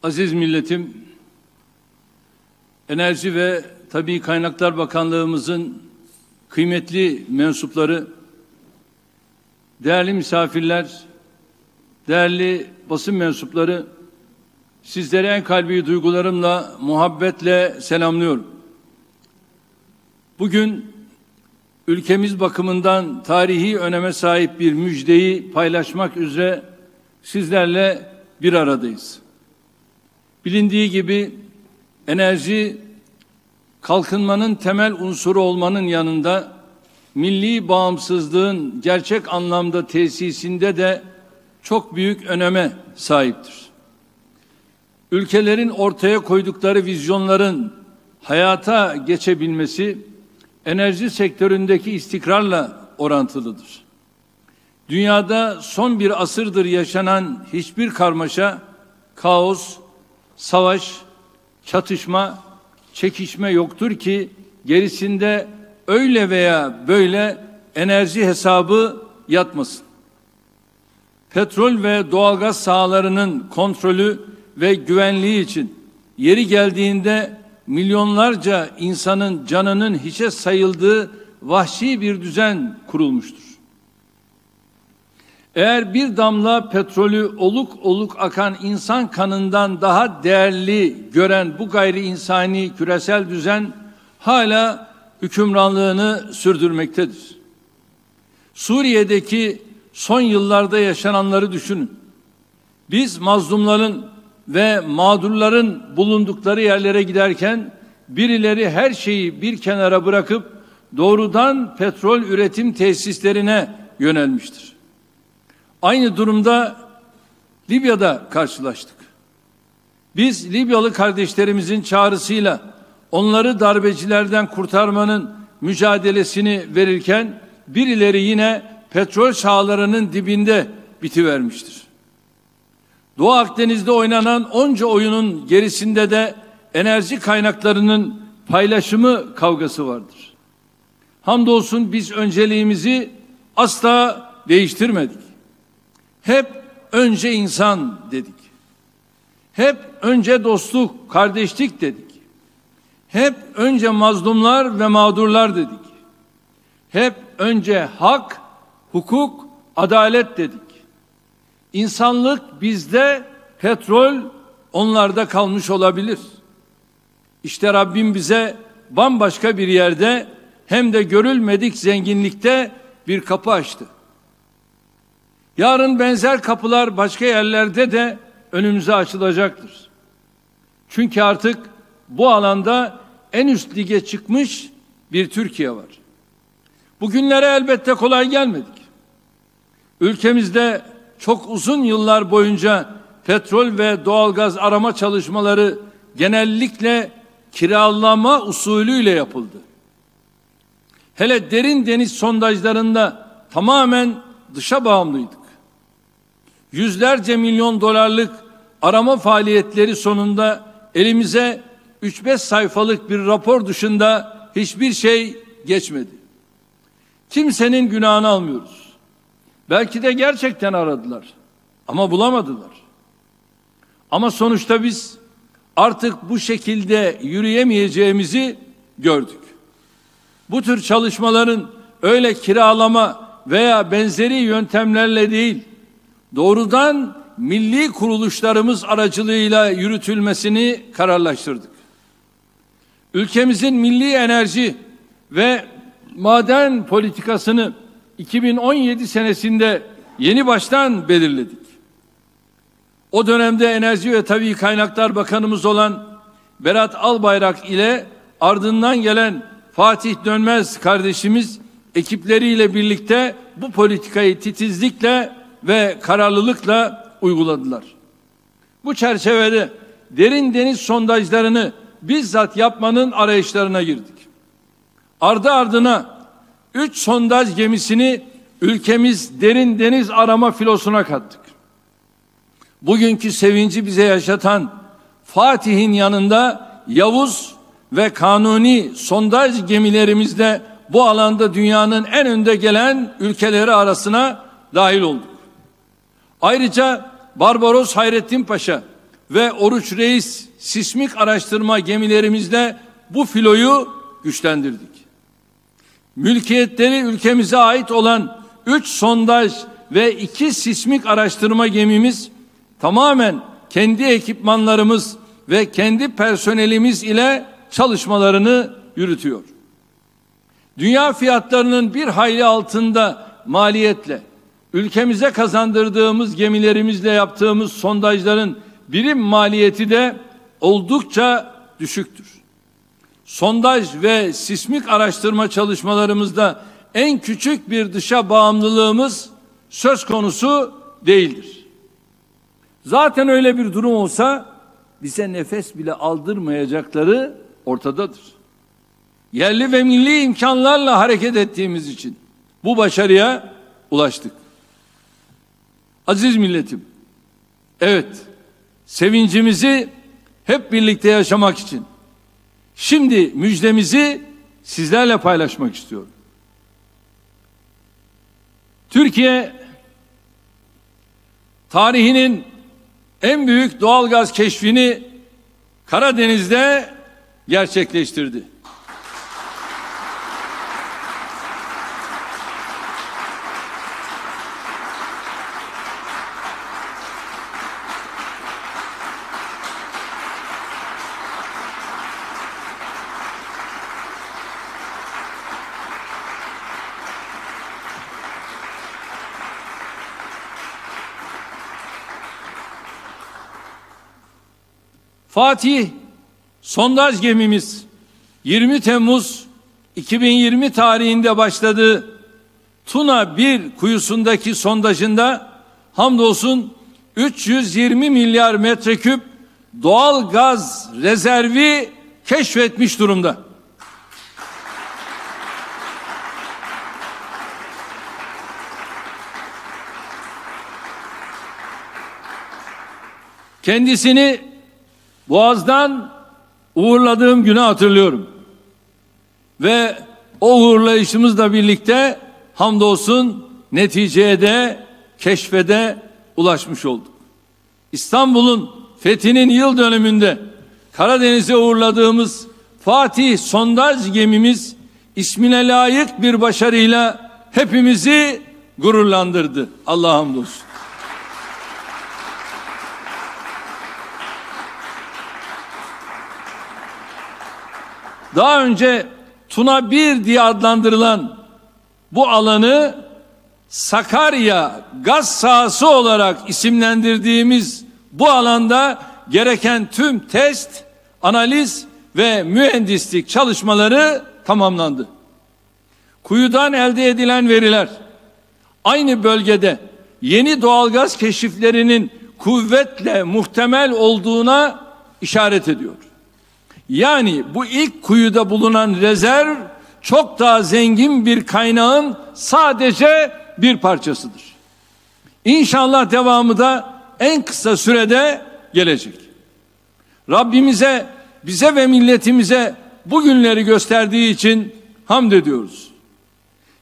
Aziz milletim, Enerji ve Tabii Kaynaklar Bakanlığımızın kıymetli mensupları, değerli misafirler, değerli basın mensupları, sizleri en kalbi duygularımla, muhabbetle selamlıyorum. Bugün ülkemiz bakımından tarihi öneme sahip bir müjdeyi paylaşmak üzere sizlerle bir aradayız. Bilindiği gibi enerji, kalkınmanın temel unsuru olmanın yanında milli bağımsızlığın gerçek anlamda tesisinde de çok büyük öneme sahiptir. Ülkelerin ortaya koydukları vizyonların hayata geçebilmesi enerji sektöründeki istikrarla orantılıdır. Dünyada son bir asırdır yaşanan hiçbir karmaşa, kaos, savaş, çatışma, çekişme yoktur ki gerisinde öyle veya böyle enerji hesabı yatmasın. Petrol ve doğalgaz sahalarının kontrolü ve güvenliği için yeri geldiğinde milyonlarca insanın canının hiçe sayıldığı vahşi bir düzen kurulmuştur. Eğer bir damla petrolü oluk oluk akan insan kanından daha değerli gören bu gayri insani küresel düzen hala hükümranlığını sürdürmektedir. Suriye'deki son yıllarda yaşananları düşünün. Biz mazlumların ve mağdurların bulundukları yerlere giderken birileri her şeyi bir kenara bırakıp doğrudan petrol üretim tesislerine yönelmiştir. Aynı durumda Libya'da karşılaştık. Biz Libyalı kardeşlerimizin çağrısıyla onları darbecilerden kurtarmanın mücadelesini verirken birileri yine petrol sahalarının dibinde bitivermiştir. Doğu Akdeniz'de oynanan onca oyunun gerisinde de enerji kaynaklarının paylaşımı kavgası vardır. Hamdolsun biz önceliğimizi asla değiştirmedik. Hep önce insan dedik. Hep önce dostluk, kardeşlik dedik. Hep önce mazlumlar ve mağdurlar dedik. Hep önce hak, hukuk, adalet dedik. İnsanlık bizde, petrol onlarda kalmış olabilir. İşte Rabbim bize bambaşka bir yerde hem de görülmedik zenginlikte bir kapı açtı. Yarın benzer kapılar başka yerlerde de önümüze açılacaktır. Çünkü artık bu alanda en üst lige çıkmış bir Türkiye var. Bugünlere elbette kolay gelmedik. Ülkemizde çok uzun yıllar boyunca petrol ve doğalgaz arama çalışmaları genellikle kiralama usulüyle yapıldı. Hele derin deniz sondajlarında tamamen dışa bağımlıydık. Yüzlerce milyon dolarlık arama faaliyetleri sonunda elimize 3-5 sayfalık bir rapor dışında hiçbir şey geçmedi. Kimsenin günahını almıyoruz. Belki de gerçekten aradılar ama bulamadılar. Ama sonuçta biz artık bu şekilde yürüyemeyeceğimizi gördük. Bu tür çalışmaların öyle kiralama veya benzeri yöntemlerle değil, doğrudan milli kuruluşlarımız aracılığıyla yürütülmesini kararlaştırdık. Ülkemizin milli enerji ve maden politikasını 2017 senesinde yeni baştan belirledik. O dönemde Enerji ve Tabii Kaynaklar Bakanımız olan Berat Albayrak ile ardından gelen Fatih Dönmez kardeşimiz ekipleriyle birlikte bu politikayı titizlikle ve kararlılıkla uyguladılar. Bu çerçevede derin deniz sondajlarını bizzat yapmanın arayışlarına girdik. Ardı ardına 3 sondaj gemisini ülkemiz derin deniz arama filosuna kattık. Bugünkü sevinci bize yaşatan Fatih'in yanında Yavuz ve Kanuni sondaj gemilerimizle bu alanda dünyanın en önde gelen ülkeleri arasına dahil olduk. Ayrıca Barbaros Hayrettin Paşa, ve Oruç Reis sismik araştırma gemilerimizle bu filoyu güçlendirdik. Mülkiyetleri ülkemize ait olan 3 sondaj ve 2 sismik araştırma gemimiz tamamen kendi ekipmanlarımız ve kendi personelimiz ile çalışmalarını yürütüyor. Dünya fiyatlarının bir hayli altında maliyetle ülkemize kazandırdığımız gemilerimizle yaptığımız sondajların birim maliyeti de oldukça düşüktür. Sondaj ve sismik araştırma çalışmalarımızda en küçük bir dışa bağımlılığımız söz konusu değildir. Zaten öyle bir durum olsa bize nefes bile aldırmayacakları ortadadır. Yerli ve milli imkanlarla hareket ettiğimiz için bu başarıya ulaştık. Aziz milletim, evet, sevincimizi hep birlikte yaşamak için şimdi müjdemizi sizlerle paylaşmak istiyorum. Türkiye tarihinin en büyük doğalgaz keşfini Karadeniz'de gerçekleştirdi. Fatih sondaj gemimiz 20 Temmuz 2020 tarihinde başladığı Tuna 1 kuyusundaki sondajında hamdolsun 320 milyar metreküp doğal gaz rezervi keşfetmiş durumda. Kendisini Boğaz'dan uğurladığım günü hatırlıyorum. Ve o uğurlayışımızla birlikte hamdolsun neticeye de keşfe de ulaşmış olduk. İstanbul'un fethinin yıl dönümünde Karadeniz'e uğurladığımız Fatih sondaj gemimiz ismine layık bir başarıyla hepimizi gururlandırdı. Allah'a hamdolsun. Daha önce Tuna 1 diye adlandırılan bu alanı Sakarya gaz sahası olarak isimlendirdiğimiz bu alanda gereken tüm test, analiz ve mühendislik çalışmaları tamamlandı. Kuyudan elde edilen veriler aynı bölgede yeni doğalgaz keşiflerinin kuvvetle muhtemel olduğuna işaret ediyor. Yani bu ilk kuyuda bulunan rezerv çok daha zengin bir kaynağın sadece bir parçasıdır. İnşallah devamı da en kısa sürede gelecek. Rabbimize, bize ve milletimize bu günleri gösterdiği için hamd ediyoruz.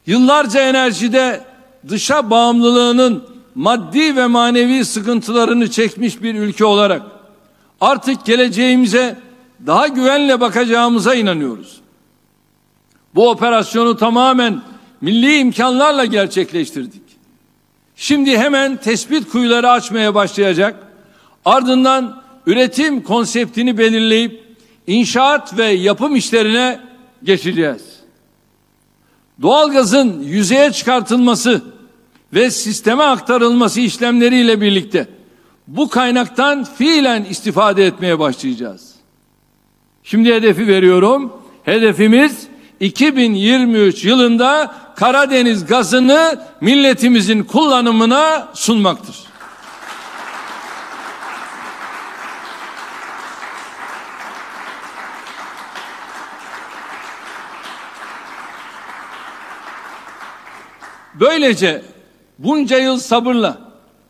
Yıllarca enerjide dışa bağımlılığının maddi ve manevi sıkıntılarını çekmiş bir ülke olarak artık geleceğimize daha güvenle bakacağımıza inanıyoruz. Bu operasyonu tamamen milli imkanlarla gerçekleştirdik. Şimdi hemen tespit kuyuları açmaya başlayacak. Ardından üretim konseptini belirleyip inşaat ve yapım işlerine geçeceğiz. Doğalgazın yüzeye çıkartılması ve sisteme aktarılması işlemleriyle birlikte bu kaynaktan fiilen istifade etmeye başlayacağız. Şimdi hedefi veriyorum. Hedefimiz 2023 yılında Karadeniz gazını milletimizin kullanımına sunmaktır. Böylece bunca yıl sabırla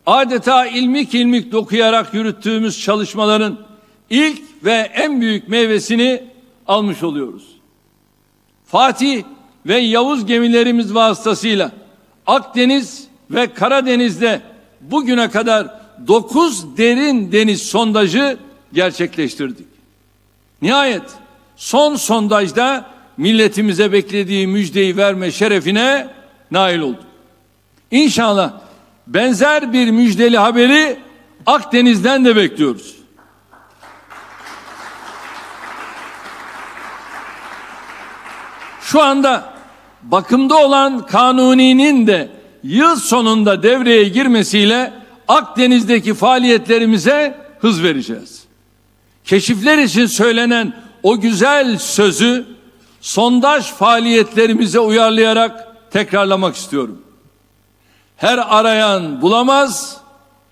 adeta ilmik ilmik dokuyarak yürüttüğümüz çalışmaların ilk ve en büyük meyvesini almış oluyoruz. Fatih ve Yavuz gemilerimiz vasıtasıyla Akdeniz ve Karadeniz'de bugüne kadar 9 derin deniz sondajı gerçekleştirdik. Nihayet son sondajda milletimize beklediği müjdeyi verme şerefine nail olduk. İnşallah benzer bir müjdeli haberi Akdeniz'den de bekliyoruz. Şu anda bakımda olan Kanuni'nin de yıl sonunda devreye girmesiyle Akdeniz'deki faaliyetlerimize hız vereceğiz. Keşifler için söylenen o güzel sözü sondaj faaliyetlerimize uyarlayarak tekrarlamak istiyorum. Her arayan bulamaz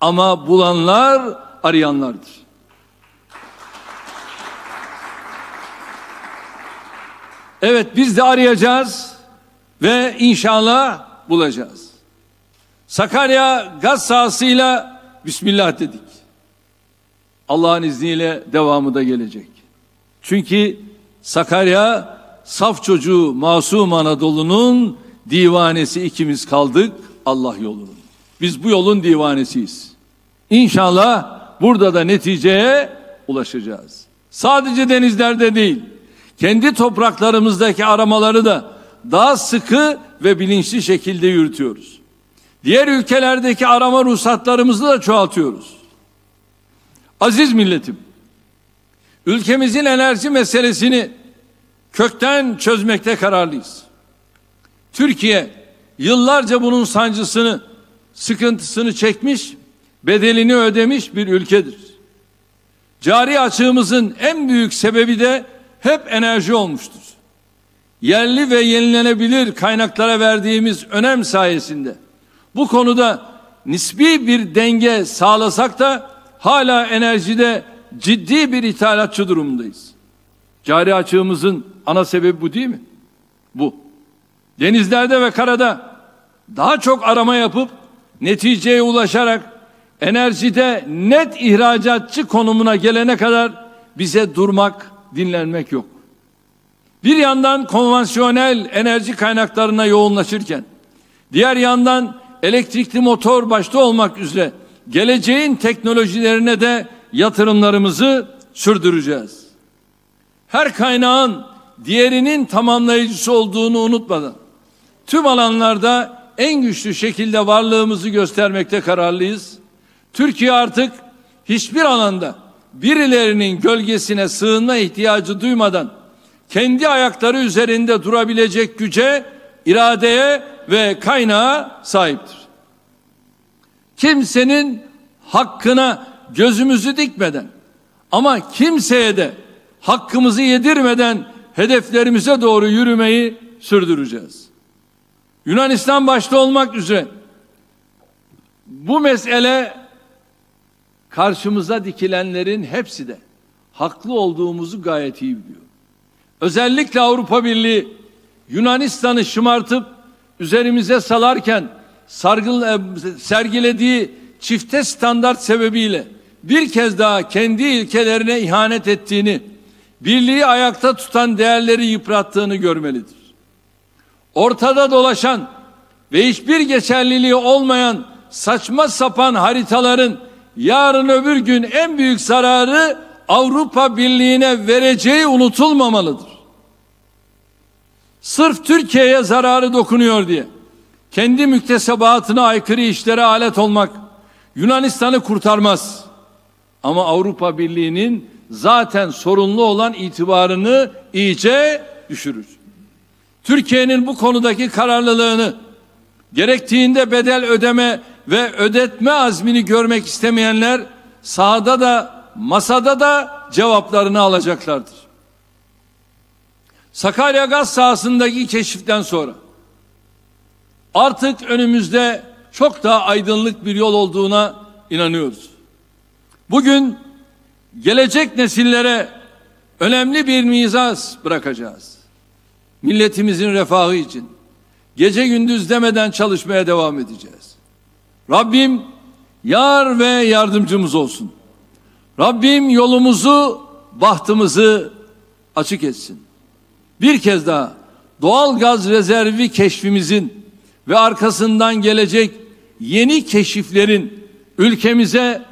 ama bulanlar arayanlardır. Evet, biz de arayacağız ve inşallah bulacağız. Sakarya gaz sahasıyla Bismillah dedik. Allah'ın izniyle devamı da gelecek. Çünkü Sakarya saf çocuğu masum Anadolu'nun divanesi ikimiz kaldık Allah yolunun. Biz bu yolun divanesiyiz. İnşallah burada da neticeye ulaşacağız. Sadece denizlerde değil, kendi topraklarımızdaki aramaları da daha sıkı ve bilinçli şekilde yürütüyoruz. Diğer ülkelerdeki arama ruhsatlarımızı da çoğaltıyoruz. Aziz milletim, ülkemizin enerji meselesini kökten çözmekte kararlıyız. Türkiye yıllarca bunun sancısını, sıkıntısını çekmiş, bedelini ödemiş bir ülkedir. Cari açığımızın en büyük sebebi de hep enerji olmuştur. Yerli ve yenilenebilir kaynaklara verdiğimiz önem sayesinde bu konuda nispi bir denge sağlasak da hala enerjide ciddi bir ithalatçı durumundayız. Cari açığımızın ana sebebi bu değil mi? Bu. Denizlerde ve karada daha çok arama yapıp neticeye ulaşarak enerjide net ihracatçı konumuna gelene kadar bize durmak, dinlenmek yok. Bir yandan konvansiyonel enerji kaynaklarına yoğunlaşırken, diğer yandan elektrikli motor başta olmak üzere geleceğin teknolojilerine de yatırımlarımızı sürdüreceğiz. Her kaynağın diğerinin tamamlayıcısı olduğunu unutmadan tüm alanlarda en güçlü şekilde varlığımızı göstermekte kararlıyız. Türkiye artık hiçbir alanda birilerinin gölgesine sığınma ihtiyacı duymadan kendi ayakları üzerinde durabilecek güce, iradeye ve kaynağa sahiptir. Kimsenin hakkına gözümüzü dikmeden ama kimseye de hakkımızı yedirmeden hedeflerimize doğru yürümeyi sürdüreceğiz. Yunanistan başta olmak üzere bu mesele karşımıza dikilenlerin hepsi de haklı olduğumuzu gayet iyi biliyor. Özellikle Avrupa Birliği Yunanistan'ı şımartıp üzerimize salarken sergilediği çifte standart sebebiyle bir kez daha kendi ilkelerine ihanet ettiğini, birliği ayakta tutan değerleri yıprattığını görmelidir. Ortada dolaşan ve hiçbir geçerliliği olmayan saçma sapan haritaların yarın öbür gün en büyük zararı Avrupa Birliği'ne vereceği unutulmamalıdır. Sırf Türkiye'ye zararı dokunuyor diye kendi müktesebatına aykırı işlere alet olmak Yunanistan'ı kurtarmaz. Ama Avrupa Birliği'nin zaten sorunlu olan itibarını iyice düşürür. Türkiye'nin bu konudaki kararlılığını, gerektiğinde bedel ödeme ve ödetme azmini görmek istemeyenler sahada da masada da cevaplarını alacaklardır. Sakarya gaz sahasındaki keşiften sonra artık önümüzde çok daha aydınlık bir yol olduğuna inanıyoruz. Bugün gelecek nesillere önemli bir miras bırakacağız. Milletimizin refahı için gece gündüz demeden çalışmaya devam edeceğiz. Rabbim yar ve yardımcımız olsun. Rabbim yolumuzu, bahtımızı açık etsin. Bir kez daha doğal gaz rezervi keşfimizin ve arkasından gelecek yeni keşiflerin ülkemize,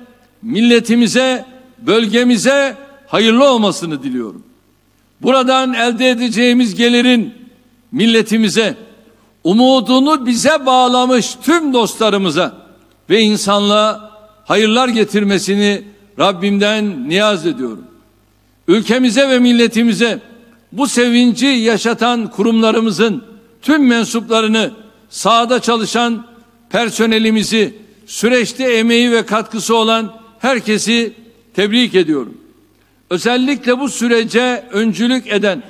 milletimize, bölgemize hayırlı olmasını diliyorum. Buradan elde edeceğimiz gelirin milletimize, umudunu bize bağlamış tüm dostlarımıza ve insanlığa hayırlar getirmesini Rabbimden niyaz ediyorum. Ülkemize ve milletimize bu sevinci yaşatan kurumlarımızın tüm mensuplarını, sahada çalışan personelimizi, süreçte emeği ve katkısı olan herkesi tebrik ediyorum. Özellikle bu sürece öncülük eden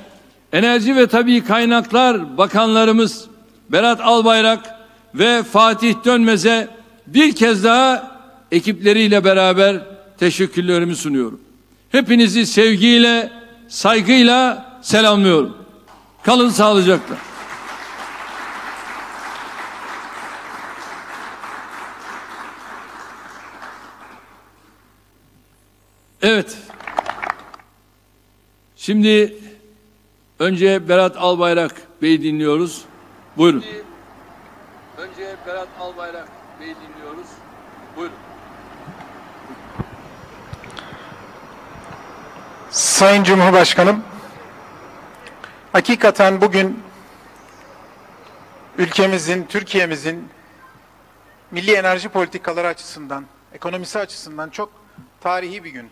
Enerji ve Tabii Kaynaklar Bakanlarımız Berat Albayrak ve Fatih Dönmez'e bir kez daha ekipleriyle beraber teşekkürlerimi sunuyorum. Hepinizi sevgiyle, saygıyla selamlıyorum. Kalın sağlıcakla. Evet. Şimdi önce Berat Albayrak Bey'i dinliyoruz. Buyurun. Önce Berat Albayrak Bey'i dinliyoruz. Buyurun. Sayın Cumhurbaşkanım, hakikaten bugün ülkemizin, Türkiye'mizin milli enerji politikaları açısından, ekonomisi açısından çok tarihi bir gün.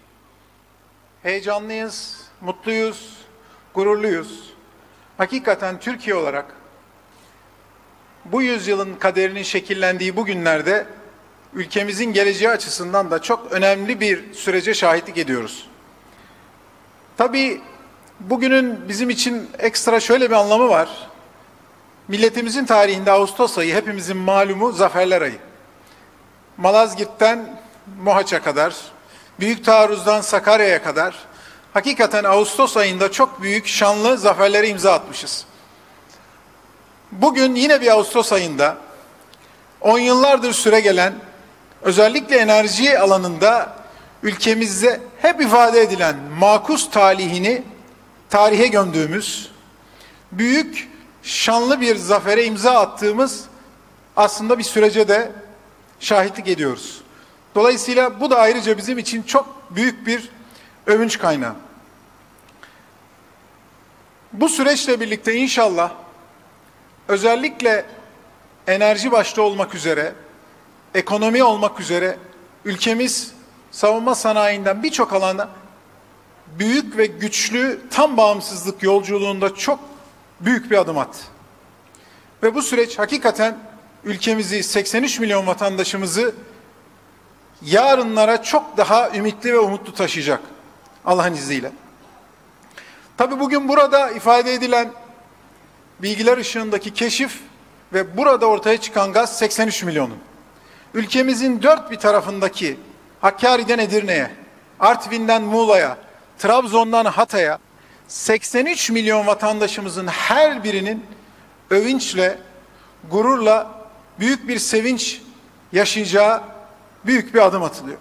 Heyecanlıyız, mutluyuz, gururluyuz. Hakikaten Türkiye olarak bu yüzyılın kaderinin şekillendiği bu günlerde ülkemizin geleceği açısından da çok önemli bir sürece şahitlik ediyoruz. Tabii bugünün bizim için ekstra şöyle bir anlamı var. Milletimizin tarihinde Ağustos ayı hepimizin malumu zaferler ayı. Malazgirt'ten Mohaç'a kadar, Büyük Taarruz'dan Sakarya'ya kadar hakikaten Ağustos ayında çok büyük şanlı zaferlere imza atmışız. Bugün yine bir Ağustos ayında 10 yıllardır süregelen özellikle enerji alanında ülkemizde hep ifade edilen makus talihini tarihe gömdüğümüz, büyük şanlı bir zafere imza attığımız aslında bir sürece de şahitlik ediyoruz. Dolayısıyla bu da ayrıca bizim için çok büyük bir övünç kaynağı. Bu süreçle birlikte inşallah özellikle enerji başta olmak üzere, ekonomi olmak üzere ülkemiz savunma sanayinden birçok alanda büyük ve güçlü tam bağımsızlık yolculuğunda çok büyük bir adım attı. Ve bu süreç hakikaten ülkemizi, 83 milyon vatandaşımızı yarınlara çok daha ümitli ve umutlu taşıyacak Allah'ın izniyle. Tabii bugün burada ifade edilen bilgiler ışığındaki keşif ve burada ortaya çıkan gaz 83 milyonun. Ülkemizin dört bir tarafındaki Hakkari'den Edirne'ye, Artvin'den Muğla'ya, Trabzon'dan Hatay'a 83 milyon vatandaşımızın her birinin övünçle, gururla büyük bir sevinç yaşayacağı büyük bir adım atılıyor.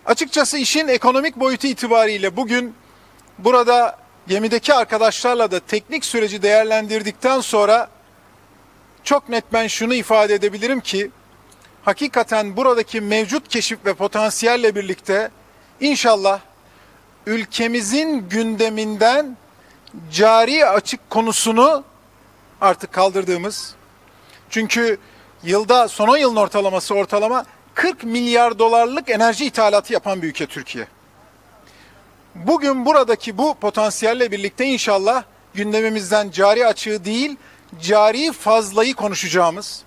Açıkçası işin ekonomik boyutu itibariyle bugün burada gemideki arkadaşlarla da teknik süreci değerlendirdikten sonra çok net ben şunu ifade edebilirim ki hakikaten buradaki mevcut keşif ve potansiyelle birlikte inşallah ülkemizin gündeminden cari açık konusunu artık kaldırdığımız, çünkü yılda son 10 yılın ortalama 40 milyar dolarlık enerji ithalatı yapan bir ülke Türkiye. Bugün buradaki bu potansiyelle birlikte inşallah gündemimizden cari açığı değil, cari fazlayı konuşacağımız,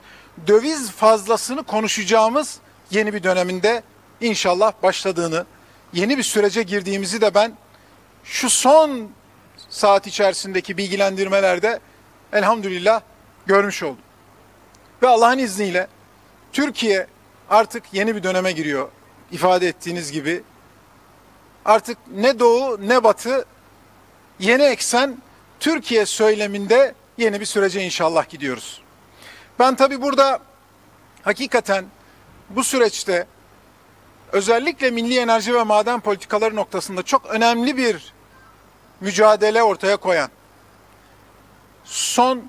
döviz fazlasını konuşacağımız yeni bir döneminde inşallah başladığını, yeni bir sürece girdiğimizi de ben şu son saat içerisindeki bilgilendirmelerde elhamdülillah görmüş oldum. Ve Allah'ın izniyle Türkiye artık yeni bir döneme giriyor. İfade ettiğiniz gibi artık ne doğu ne batı, yeni eksen Türkiye söyleminde yeni bir sürece inşallah gidiyoruz. Ben tabii burada hakikaten bu süreçte özellikle milli enerji ve maden politikaları noktasında çok önemli bir mücadele ortaya koyan, son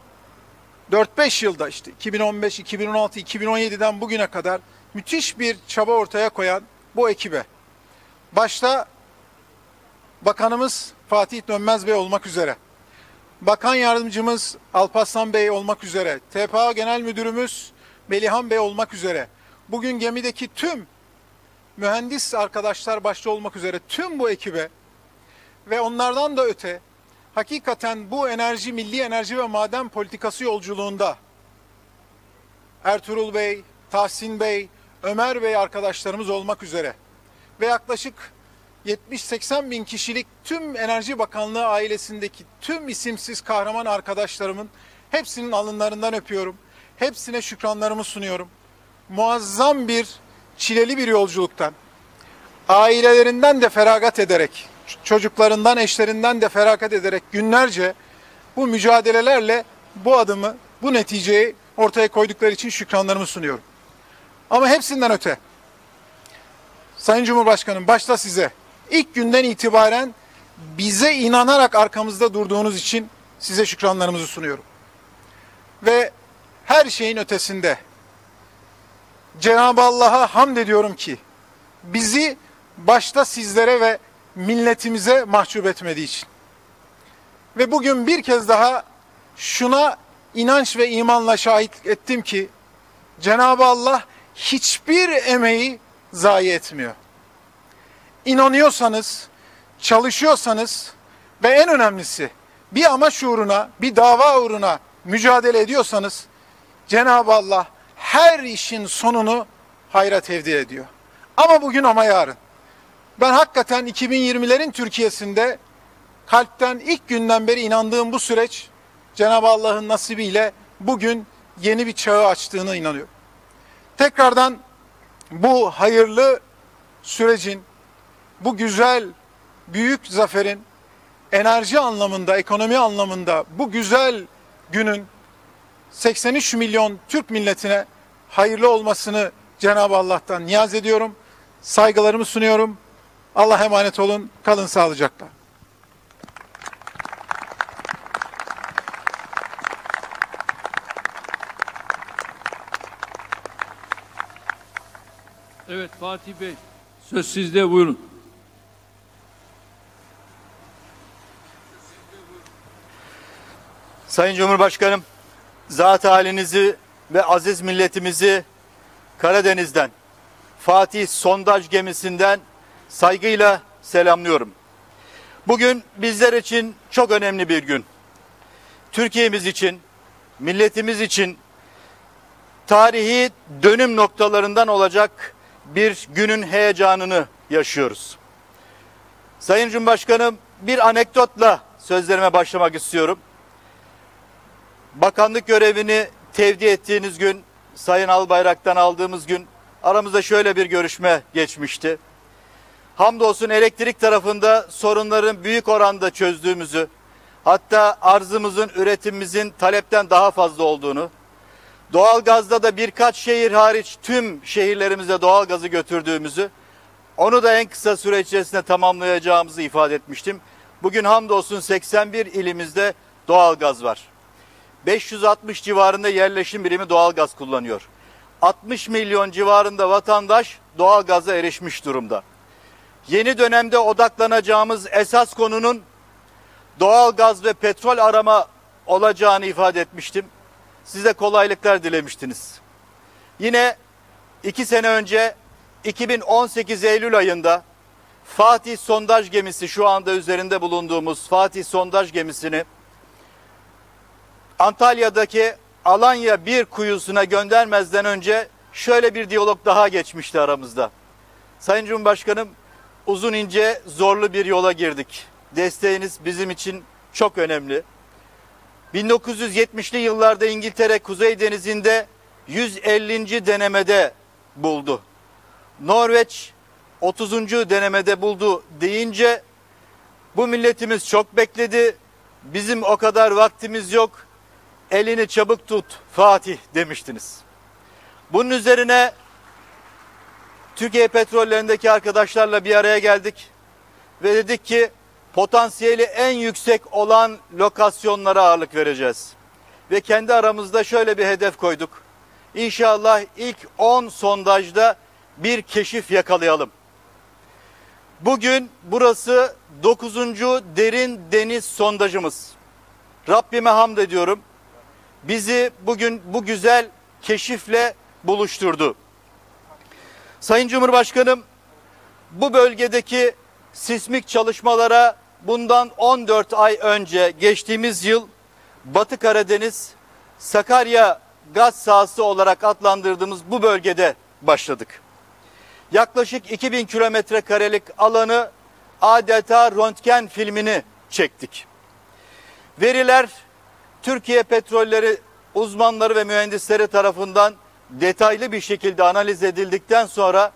4-5 yılda işte 2015, 2016, 2017'den bugüne kadar müthiş bir çaba ortaya koyan bu ekibe, başta Bakanımız Fatih Dönmez Bey olmak üzere, Bakan Yardımcımız Alparslan Bey olmak üzere, TPA Genel Müdürümüz Melihan Bey olmak üzere, bugün gemideki tüm mühendis arkadaşlar başta olmak üzere tüm bu ekibe ve onlardan da öte hakikaten bu milli enerji ve maden politikası yolculuğunda Ertuğrul Bey, Tahsin Bey, Ömer Bey arkadaşlarımız olmak üzere ve yaklaşık 70-80 bin kişilik tüm Enerji Bakanlığı ailesindeki tüm isimsiz kahraman arkadaşlarımın hepsinin alınlarından öpüyorum. Hepsine şükranlarımı sunuyorum. Muazzam bir, çileli bir yolculuktan, ailelerinden de feragat ederek, çocuklarından, eşlerinden de feragat ederek günlerce bu mücadelelerle bu adımı, bu neticeyi ortaya koydukları için şükranlarımı sunuyorum. Ama hepsinden öte, Sayın Cumhurbaşkanım, başta size, ilk günden itibaren bize inanarak arkamızda durduğunuz için size şükranlarımızı sunuyorum. Ve her şeyin ötesinde Cenab-ı Allah'a hamd ediyorum ki bizi başta sizlere ve milletimize mahcup etmediği için. Ve bugün bir kez daha şuna inanç ve imanla şahit ettim ki Cenab-ı Allah hiçbir emeği zayi etmiyor. İnanıyorsanız, çalışıyorsanız ve en önemlisi bir amaç uğruna, bir dava uğruna mücadele ediyorsanız Cenab-ı Allah her işin sonunu hayra tevdi ediyor. Ama bugün ama yarın. Ben hakikaten 2020'lerin Türkiye'sinde kalpten ilk günden beri inandığım bu süreç Cenab-ı Allah'ın nasibiyle bugün yeni bir çağı açtığına inanıyorum. Tekrardan bu hayırlı sürecin, bu güzel, büyük zaferin enerji anlamında, ekonomi anlamında bu güzel günün 83 milyon Türk milletine hayırlı olmasını Cenab-ı Allah'tan niyaz ediyorum. Saygılarımı sunuyorum. Allah'a emanet olun. Kalın sağlıcakla. Evet Fatih Bey, söz sizde, buyurun. Sayın Cumhurbaşkanım, zat halinizi ve aziz milletimizi Karadeniz'den, Fatih sondaj gemisinden saygıyla selamlıyorum. Bugün bizler için çok önemli bir gün. Türkiye'miz için, milletimiz için tarihi dönüm noktalarından olacak bir günün heyecanını yaşıyoruz. Sayın Cumhurbaşkanım, bir anekdotla sözlerime başlamak istiyorum. Bakanlık görevini tevdi ettiğiniz gün, Sayın Albayrak'tan aldığımız gün aramızda şöyle bir görüşme geçmişti. Hamdolsun elektrik tarafında sorunların büyük oranda çözdüğümüzü, hatta arzımızın, üretimimizin talepten daha fazla olduğunu, doğalgazda da birkaç şehir hariç tüm şehirlerimize doğalgazı götürdüğümüzü, onu da en kısa süre içerisinde tamamlayacağımızı ifade etmiştim. Bugün hamdolsun 81 ilimizde doğalgaz var. 560 civarında yerleşim birimi doğalgaz kullanıyor. 60 milyon civarında vatandaş doğalgaza erişmiş durumda. Yeni dönemde odaklanacağımız esas konunun doğalgaz ve petrol arama olacağını ifade etmiştim. Size kolaylıklar dilemiştiniz. Yine 2 sene önce 2018 Eylül ayında Fatih sondaj gemisi, şu anda üzerinde bulunduğumuz Fatih sondaj gemisini Antalya'daki Alanya 1 kuyusuna göndermezden önce şöyle bir diyalog daha geçmişti aramızda. Sayın Cumhurbaşkanım, uzun ince zorlu bir yola girdik. Desteğiniz bizim için çok önemli. 1970'li yıllarda İngiltere Kuzey Denizi'nde 150. denemede buldu. Norveç 30. denemede buldu deyince bu milletimiz çok bekledi. Bizim o kadar vaktimiz yok. Elini çabuk tut Fatih demiştiniz. Bunun üzerine Türkiye Petrollerindeki arkadaşlarla bir araya geldik ve dedik ki potansiyeli en yüksek olan lokasyonlara ağırlık vereceğiz. Ve kendi aramızda şöyle bir hedef koyduk. İnşallah ilk 10 sondajda bir keşif yakalayalım. Bugün burası 9. derin deniz sondajımız. Rabbime hamd ediyorum. Bizi bugün bu güzel keşifle buluşturdu. Sayın Cumhurbaşkanım, bu bölgedeki sismik çalışmalara bundan 14 ay önce geçtiğimiz yıl Batı Karadeniz Sakarya gaz sahası olarak adlandırdığımız bu bölgede başladık. Yaklaşık 2000 kilometre karelik alanı adeta röntgen filmini çektik. Veriler Türkiye Petrolleri uzmanları ve mühendisleri tarafından detaylı bir şekilde analiz edildikten sonra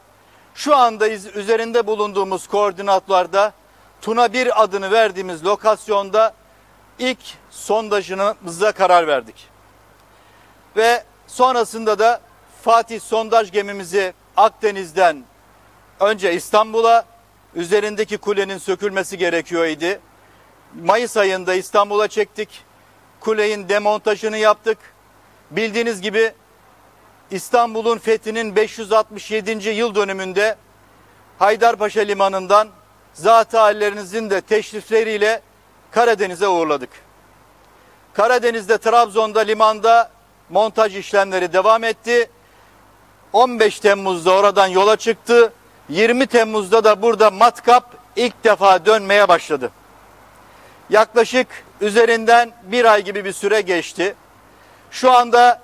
şu anda üzerinde bulunduğumuz koordinatlarda Tuna 1 adını verdiğimiz lokasyonda ilk sondajımıza karar verdik. Ve sonrasında da Fatih sondaj gemimizi Akdeniz'den önce İstanbul'a, üzerindeki kulenin sökülmesi gerekiyordu. Mayıs ayında İstanbul'a çektik. Kulenin demontajını yaptık. Bildiğiniz gibi İstanbul'un fethinin 567. yıl dönümünde Haydarpaşa Limanı'ndan zat-ı hallerinizin de teşrifleriyle Karadeniz'e uğurladık. Karadeniz'de, Trabzon'da, limanda montaj işlemleri devam etti. 15 Temmuz'da oradan yola çıktı. 20 Temmuz'da da burada matkap ilk defa dönmeye başladı. Yaklaşık üzerinden bir ay gibi bir süre geçti. Şu anda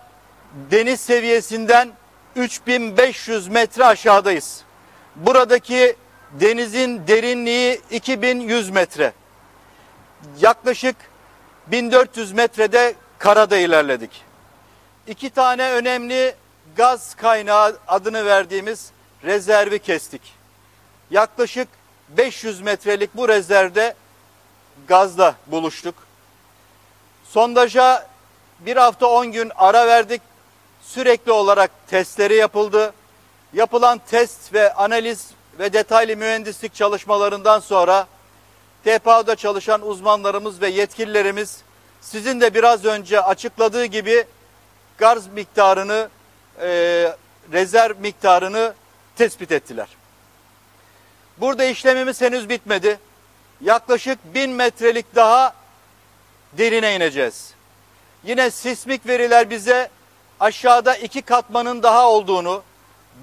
deniz seviyesinden 3500 metre aşağıdayız. Buradaki denizin derinliği 2100 metre. Yaklaşık 1400 metrede karada ilerledik. 2 tane önemli gaz kaynağı adını verdiğimiz rezervi kestik. Yaklaşık 500 metrelik bu rezervde gazla buluştuk. Sondaja bir hafta 10 gün ara verdik. Sürekli olarak testleri yapıldı. Yapılan test ve analiz ve detaylı mühendislik çalışmalarından sonra TPA'da çalışan uzmanlarımız ve yetkililerimiz sizin de biraz önce açıkladığı gibi gaz miktarını, rezerv miktarını tespit ettiler. Burada işlemimiz henüz bitmedi. Yaklaşık 1000 metrelik daha derine ineceğiz. Yine sismik veriler bize aşağıda 2 katmanın daha olduğunu,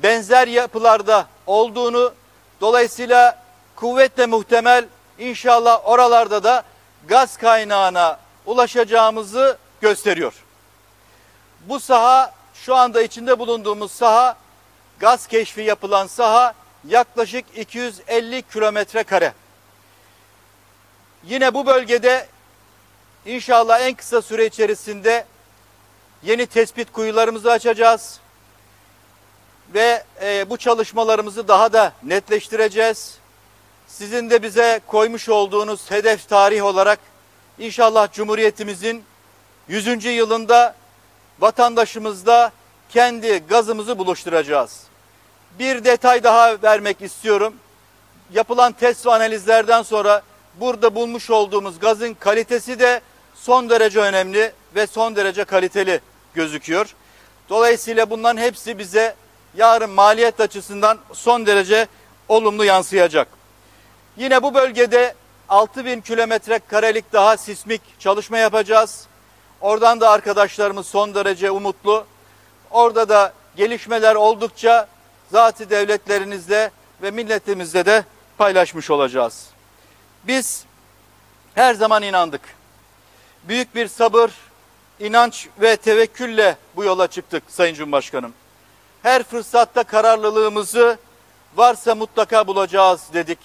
benzer yapılarda olduğunu, dolayısıyla kuvvetle muhtemel inşallah oralarda da gaz kaynağına ulaşacağımızı gösteriyor. Bu saha, şu anda içinde bulunduğumuz saha, gaz keşfi yapılan saha yaklaşık 250 kilometre kare. Yine bu bölgede inşallah en kısa süre içerisinde yeni tespit kuyularımızı açacağız. Ve bu çalışmalarımızı daha da netleştireceğiz. Sizin de bize koymuş olduğunuz hedef tarih olarak inşallah Cumhuriyetimizin 100. yılında vatandaşımızla kendi gazımızı buluşturacağız. Bir detay daha vermek istiyorum. Yapılan test ve analizlerden sonra burada bulmuş olduğumuz gazın kalitesi de son derece önemli ve son derece kaliteli gözüküyor. Dolayısıyla bunların hepsi bize yarın maliyet açısından son derece olumlu yansıyacak. Yine bu bölgede 6000 kilometre karelik daha sismik çalışma yapacağız. Oradan da arkadaşlarımız son derece umutlu. Orada da gelişmeler oldukça zat-ı devletlerinizle ve milletimizle de paylaşmış olacağız. Biz her zaman inandık. Büyük bir sabır, inanç ve tevekkülle bu yola çıktık Sayın Cumhurbaşkanım. Her fırsatta kararlılığımızı varsa mutlaka bulacağız dedik.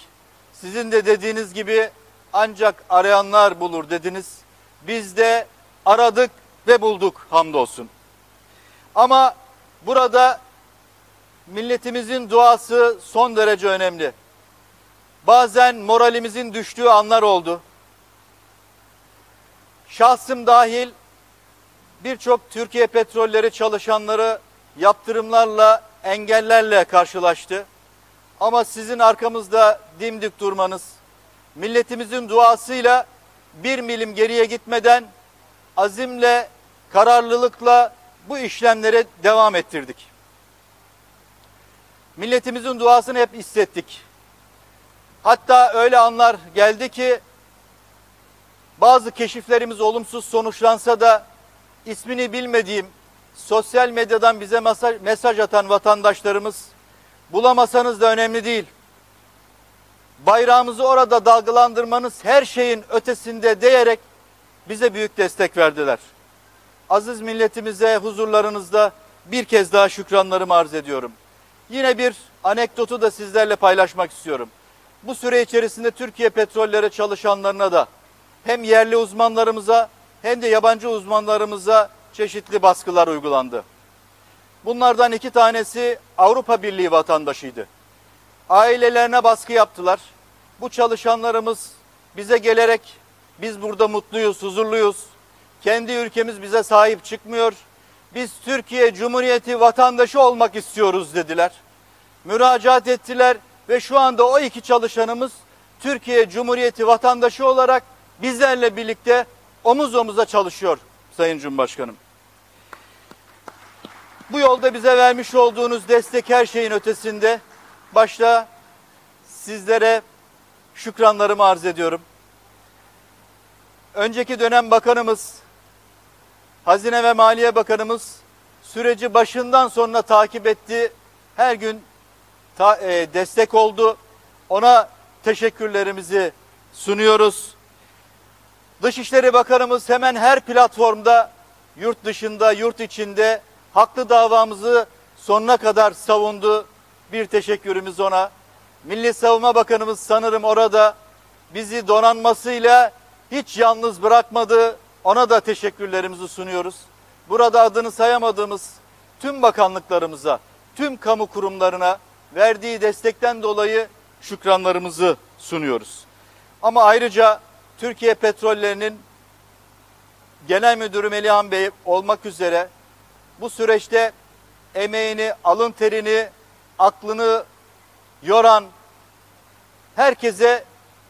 Sizin de dediğiniz gibi ancak arayanlar bulur dediniz. Biz de aradık ve bulduk hamdolsun. Ama burada milletimizin duası son derece önemli. Bazen moralimizin düştüğü anlar oldu. Şahsım dahil birçok Türkiye Petrolleri çalışanları yaptırımlarla, engellerle karşılaştı. Ama sizin arkamızda dimdik durmanız, milletimizin duasıyla bir milim geriye gitmeden azimle, kararlılıkla bu işlemlere devam ettirdik. Milletimizin duasını hep hissettik. Hatta öyle anlar geldi ki bazı keşiflerimiz olumsuz sonuçlansa da ismini bilmediğim sosyal medyadan bize mesaj atan vatandaşlarımız, bulamasanız da önemli değil, bayrağımızı orada dalgalandırmanız her şeyin ötesinde diyerek bize büyük destek verdiler. Aziz milletimize huzurlarınızda bir kez daha şükranlarımı arz ediyorum. Yine bir anekdotu da sizlerle paylaşmak istiyorum. Bu süre içerisinde Türkiye Petrolleri çalışanlarına da hem yerli uzmanlarımıza hem de yabancı uzmanlarımıza çeşitli baskılar uygulandı. Bunlardan 2 tanesi Avrupa Birliği vatandaşıydı. Ailelerine baskı yaptılar. Bu çalışanlarımız bize gelerek biz burada mutluyuz, huzurluyuz. Kendi ülkemiz bize sahip çıkmıyor. Biz Türkiye Cumhuriyeti vatandaşı olmak istiyoruz dediler. Müracaat ettiler ve şu anda o 2 çalışanımız Türkiye Cumhuriyeti vatandaşı olarak bizlerle birlikte omuz omuza çalışıyor Sayın Cumhurbaşkanım. Bu yolda bize vermiş olduğunuz destek her şeyin ötesinde. Başta sizlere şükranlarımı arz ediyorum. Önceki dönem bakanımız, Hazine ve Maliye Bakanımız süreci başından sonuna takip etti. Her gün destek oldu. Ona teşekkürlerimizi sunuyoruz. Dışişleri Bakanımız hemen her platformda, yurt dışında, yurt içinde haklı davamızı sonuna kadar savundu. Bir teşekkürümüz ona. Milli Savunma Bakanımız sanırım orada bizi donanmasıyla hiç yalnız bırakmadı. Ona da teşekkürlerimizi sunuyoruz. Burada adını sayamadığımız tüm bakanlıklarımıza, tüm kamu kurumlarına verdiği destekten dolayı şükranlarımızı sunuyoruz. Ama ayrıca Türkiye Petrolleri'nin Genel Müdürü Melihan Bey olmak üzere bu süreçte emeğini, alın terini, aklını yoran herkese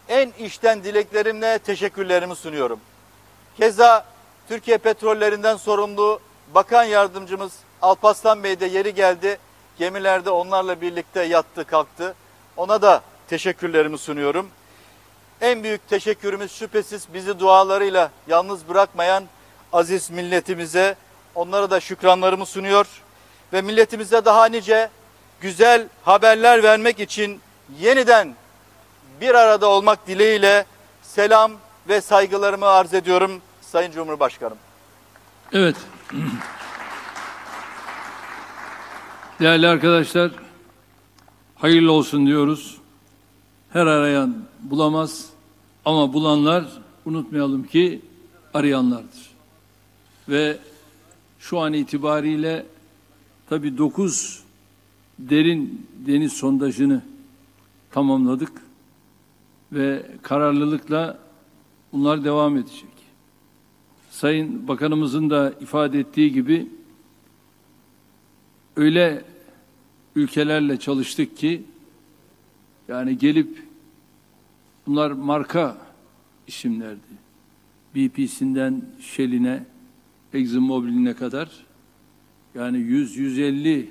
en içten dileklerimle teşekkürlerimi sunuyorum. Keza Türkiye Petrolleri'nden sorumlu Bakan Yardımcımız Alparslan Bey de yeri geldi. Gemilerde onlarla birlikte yattı, kalktı. Ona da teşekkürlerimi sunuyorum. En büyük teşekkürümüz şüphesiz bizi dualarıyla yalnız bırakmayan aziz milletimize. Onlara da şükranlarımı sunuyor. Ve milletimize daha nice güzel haberler vermek için yeniden bir arada olmak dileğiyle selam ve saygılarımı arz ediyorum Sayın Cumhurbaşkanım. Evet. Değerli arkadaşlar, hayırlı olsun diyoruz. Her arayan bulamaz ama bulanlar unutmayalım ki arayanlardır. Ve şu an itibariyle tabii 9 derin deniz sondajını tamamladık ve kararlılıkla bunlar devam edecek. Sayın Bakanımızın da ifade ettiği gibi öyle ülkelerle çalıştık ki yani gelip bunlar marka isimlerdi. BP'sinden Shell'ine, ExxonMobil'ine kadar yani 100-150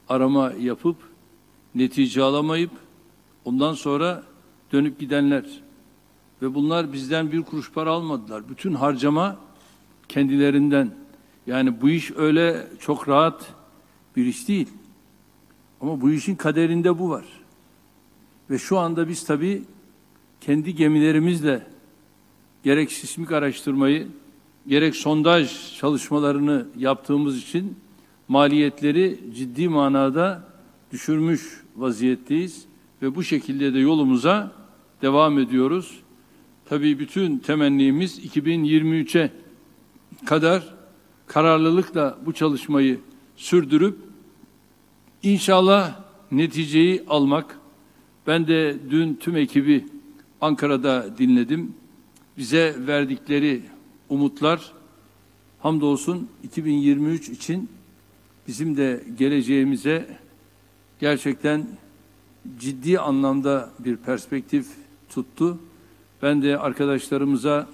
arama yapıp netice alamayıp ondan sonra dönüp gidenler ve bunlar bizden bir kuruş para almadılar. Bütün harcama kendilerinden. Yani bu iş öyle çok rahat bir iş değil. Ama bu işin kaderinde bu var. Ve şu anda biz tabii kendi gemilerimizle gerek sismik araştırmayı, gerek sondaj çalışmalarını yaptığımız için maliyetleri ciddi manada düşürmüş vaziyetteyiz ve bu şekilde de yolumuza devam ediyoruz. Tabii bütün temennimiz 2023'e kadar kararlılıkla bu çalışmayı sürdürüp inşallah neticeyi almak. Ben de dün tüm ekibi Ankara'da dinledim. Bize verdikleri umutlar hamdolsun 2023 için bizim de geleceğimize gerçekten ciddi anlamda bir perspektif tuttu. Ben de arkadaşlarımıza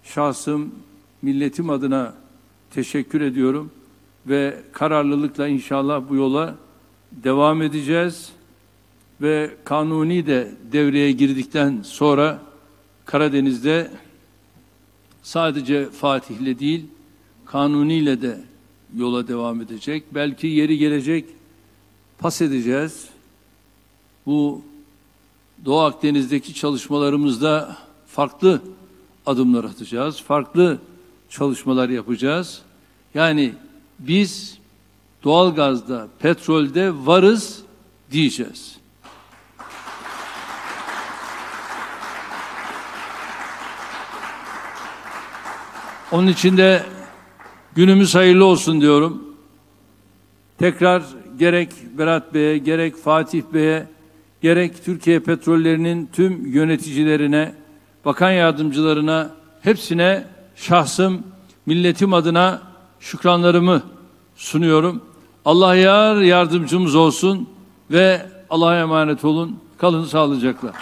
şahsım, milletim adına teşekkür ediyorum ve kararlılıkla inşallah bu yola devam edeceğiz ve Kanuni de devreye girdikten sonra Karadeniz'de sadece Fatih'le değil, Kanuni'yle de yola devam edecek. Belki yeri gelecek pas edeceğiz. Bu Doğu Akdeniz'deki çalışmalarımızda farklı adımlar atacağız. Farklı çalışmalar yapacağız. Yani biz doğalgazda, petrolde varız diyeceğiz. Onun için de günümüz hayırlı olsun diyorum. Tekrar gerek Berat Bey'e, gerek Fatih Bey'e, gerek Türkiye Petrollerinin tüm yöneticilerine, bakan yardımcılarına, hepsine şahsım, milletim adına şükranlarımı sunuyorum. Allah yardımcımız olsun ve Allah'a emanet olun. Kalın sağlıcakla.